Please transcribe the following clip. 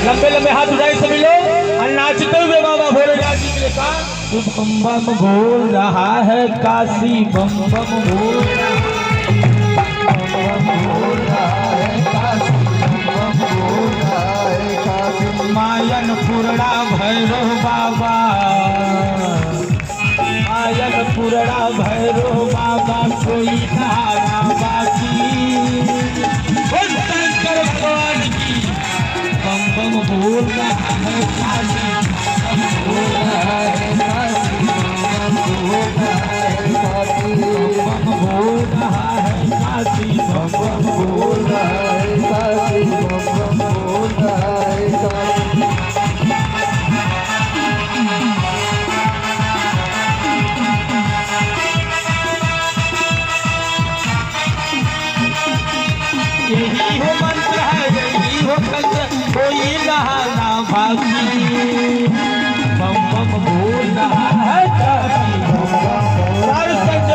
लंबे लंबे हाथ उठाए सभी लोग और नाचते हुए बाबा भोलेनाथ जी के साथ बम बम बोल रहा है काशी बम बम बोल मायन पूर्णा भैरव बाबा मायन पूर्णा भैरव बाबा कोई नहाना बाकी शंकर भगवान की बम बम बोल रहा है काशी बोल रहा है काशी बम बोल रहा है काशी बम बम बोल रहा है काशी बम बम बोल रहा है काशी यही हो मंत्र है यही हो कंत्र कोई नहाना बाकी